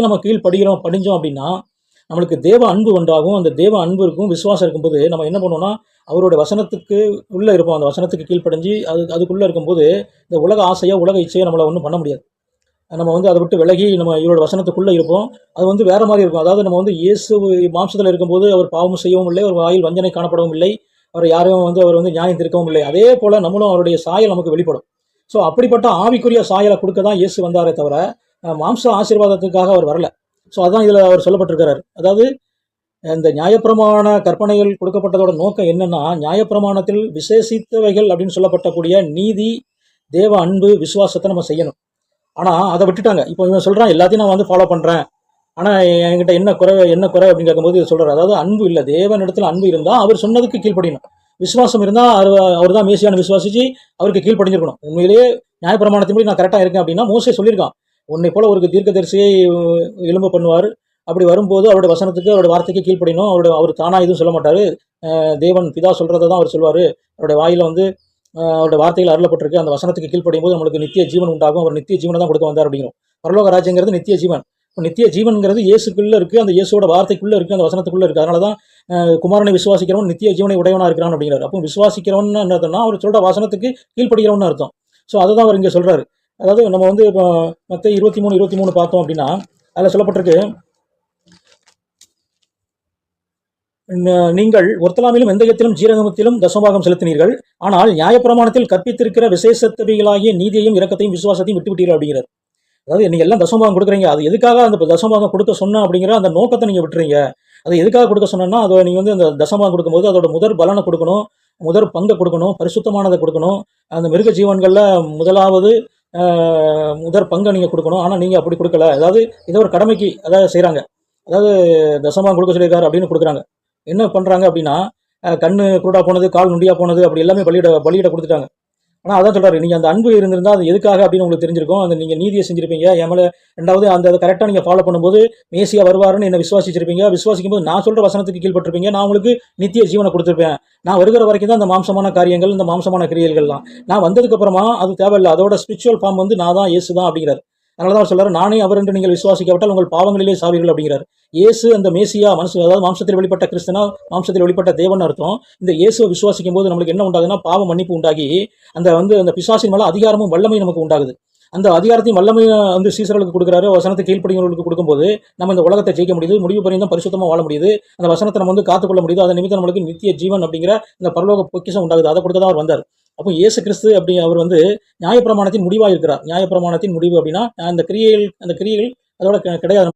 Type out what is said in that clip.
நம்ம படிஞ்சோம் அப்படின்னா நம்மளுக்கு தேவ அன்பு உண்டாகும். அந்த தேவ அன்பு இருக்கும், விசுவாசம் இருக்கும்போது நம்ம என்ன பண்ணுவோம்னா அவருடைய வசனத்துக்கு உள்ளே இருப்போம். அந்த வசனத்துக்கு கீழ்ப்படிஞ்சு அதுக்குள்ளே இருக்கும்போது இந்த உலக ஆசையோ உலக இச்சையோ நம்மளை ஒன்றும் பண்ண முடியாது. நம்ம அதை விட்டு விலகி நம்ம இவரோட வசனத்துக்குள்ளே இருப்போம். அது வேற மாதிரி இருக்கும். அதாவது நம்ம இயேசு மாம்சத்தில் இருக்கும்போது அவர் பாவம் செய்யவும் இல்லை, அவர் வாயில் வஞ்சனை காணப்படவும் இல்லை, அவர் யாரையும் அவர் நியாயம் தீர்க்கவும் இல்லை. அதே போல் நம்மளும் அவருடைய சாயல் நமக்கு வெளிப்படும். ஸோ அப்படிப்பட்ட ஆவிக்குரிய சாயலை கொடுக்க தான் இயேசு வந்தாரே தவிர மாம்ச ஆசீர்வாதத்துக்காக அவர் வரல. ஸோ அதான் இதில் அவர் சொல்லப்பட்டிருக்கிறார். அதாவது இந்த நியாயப்பிரமாண கற்பனைகள் கொடுக்கப்பட்டதோட நோக்கம் என்னன்னா, நியாயப்பிரமாணத்தில் விசேஷித்தவைகள் அப்படின்னு சொல்லப்பட்டக்கூடிய நீதி, தேவ அன்பு, விசுவாசத்தை நம்ம செய்யணும். ஆனால் அதை விட்டுட்டாங்க. இப்போ இவன் சொல்கிறான் எல்லாத்தையும் நான் ஃபாலோ பண்ணுறேன், ஆனால் என்கிட்ட என்ன குறை அப்படின்னு கேட்கும்போது இது சொல்கிறார். அதாவது அன்பு இல்லை, தேவனிடத்தில் அன்பு இருந்தால் அவர் சொன்னதுக்கு கீழ்ப்படியணும். விசுவாசம் இருந்தால் அவர் தான் மேசியான்னு விசுவாசிச்சு அவருக்கு கீழ்ப்படிஞ்சிருக்கணும். உண்மையிலேயே நியாயப்பிரமாணத்தின்படி நான் கரெக்டாக இருக்கேன் அப்படின்னா மோசே சொல்லியிருக்கான், உன்னை போல ஒரு தீர்க்கதரிசியை எலும்பு பண்ணுவார். அப்படி வரும்போது அவருடைய வசனத்துக்கு அவருடைய வார்த்தைக்கு கீழ்ப்படியணும். அவர் தானாக எதுவும் சொல்ல மாட்டார். தேவன் பிதா சொல்கிறத தான் அவர் சொல்வார். அவருடைய வாயில் அவருடைய வார்த்தைகள் அருளப்பட்டிருக்கு. அந்த வசனத்துக்கு கீழ்ப்படியும் போது நம்மளுக்கு நித்திய ஜீவன் உண்டாகும். அவர் நித்திய ஜீவனை தான் கொடுக்க வந்தார் அப்படிங்கிறோம். பரலோக ராஜ்யங்கிறது நித்திய ஜீவன். நித்திய ஜீவன்கிறது இயேசுக்குள்ளே இருக்குது, அந்த இயேசுவோட வார்த்தைக்குள்ளே இருக்குது, அந்த வசனத்துக்குள்ளே இருக்குது. அதனால தான் குமாரனை விசுவாசிக்கிறவன் நித்திய ஜீவனை உடையவனாக இருக்கிறான் அப்படிங்கிறார். அப்போ விசுவாசிக்கிறவன் என்னதுன்னா அவர் சொல்கிற வசனத்துக்கு கீழ்ப்படுகிறவன் அர்த்தம். ஸோ அதை தான் அவர் இங்கே சொல்கிறாரு. அதாவது நம்ம இப்போ மத்தேயு 23:23 பார்த்தோம் அப்படின்னா அதில் சொல்லப்பட்டிருக்கு, நீங்கள் ஒருத்தலாமிலும் வெந்தயத்திலும் ஜீரகத்திலும் தசமபாகம் செலுத்தினீர்கள், ஆனால் நியாயப்பிரமாணத்தில் கற்பித்திருக்கிற விசேஷத்தவைகளாகிய நீதியையும் இரக்கத்தையும் விசுவாசத்தையும் விட்டுவிட்டீர்கள் அப்படிங்கிறார். அதாவது நீங்கள் எல்லாம் தசமபாகம் கொடுக்குறீங்க, அது எதுக்காக அந்த தசமபாகம் கொடுக்க சொன்ன அப்படிங்கிற அந்த நோக்கத்தை நீங்கள் விட்டுறீங்க. அது எதுக்காக கொடுக்க சொன்னா, அதை நீங்கள் அந்த தசமபாகம் கொடுக்கும்போது அதோட முதற் பலனை கொடுக்கணும், முதற் பங்கை கொடுக்கணும், பரிசுத்தமானதை கொடுக்கணும், அந்த மிருக ஜீவன்களில் முதலாவது முதற் பங்கை நீங்கள் கொடுக்கணும். ஆனால் நீங்கள் அப்படி கொடுக்கல. அதாவது இதை ஒரு கடமைக்கு செய்கிறாங்க. அதாவது தசமபாகம் கொடுக்க சொல்லியிருக்காரு அப்படின்னு கொடுக்குறாங்க. என்ன பண்ணுறாங்க அப்படின்னா, கண்ணு குருடா போனது, கால் நுண்டியா போனது, அப்படி எல்லாமே பலியிட கொடுத்துட்டாங்க. ஆனால் அதான் சொல்கிறாரு, நீங்கள் அந்த அன்பு இருந்திருந்தால் அது எதுக்காக அப்படின்னு உங்களுக்கு தெரிஞ்சிருக்கும். அந்த நீங்கள் நீதியை செஞ்சிருப்பீங்க என் மேலே. ரெண்டாவது அதை கரெக்டாக நீங்கள் ஃபாலோ பண்ணும்போது மேசியா வருவாருன்னு என்ன விசுவாசிச்சிருப்பீங்க. விசுவாசிக்கும் போது நான் சொல்கிற வசனத்துக்கு கீழ்பட்டிருப்பீங்க. நான் உங்களுக்கு நித்திய ஜீவனை கொடுத்துருப்பேன். நான் வருகிற வரைக்கும் தான் அந்த மாம்சமான காரியங்கள், இந்த மாம்சமான கிரியைகள்லாம். நான் வந்ததுக்கப்புறமா அது தேவையில்லை. அதோட ஸ்பிரிச்சுவல் ஃபார்ம் நான் தான் இயேசு தான் அப்படிங்கிறார். அதனால தான் சொல்கிறார், நானே அவர் என்று நீங்கள் விசுவாசிக்கப்பட்டால் உங்கள் பாவங்களிலே சாவீர்கள் அப்படிங்கிறார். இயேசு அந்த மேசியா அதாவது மாம்சத்தில் வெளிப்பட்ட கிறிஸ்தனா, மாம்சத்தில் வெளிப்பட்ட தேவன் அர்த்தம். இந்த இயேசுவை விசுவாசிக்கும் போது நம்மளுக்கு என்ன உண்டாகுதுன்னா, பாவ மன்னிப்பு உண்டாகி அந்த பிசாசின் மேலே அதிகாரமும் வல்லமையும் நமக்கு உண்டாகுது. அந்த அதிகாரத்தையும் வல்லமையை சீசர்களுக்கு கொடுக்குறாரு. வசனத்தை கீழ்ப்படிகளுக்கு கொடுக்கும்போது நம்ம இந்த உலகத்தை ஜெயிக்க முடியுது, முடிவு பரியந்தம் பரிசுத்தமாக வாழ முடியுது, அந்த வசனத்தை நம்ம காத்துக்கொள்ள முடியுது. அதன் நிமித்தம் நம்மளுக்கு நித்திய ஜீவன் அப்படிங்கிற இந்த பரலோக பொக்கிஷம் உண்டாகுது. அதை கொடுக்க தான் அவர் வந்தார். அப்போ இயேசு கிறிஸ்து அப்படி அவர் நியாயப்பிரமாணத்தின் முடிவாக இருக்கிறார். நியாயப்பிரமாணத்தின் முடிவு அப்படின்னா அந்த கிரியைகள் அதோட கிடையாது.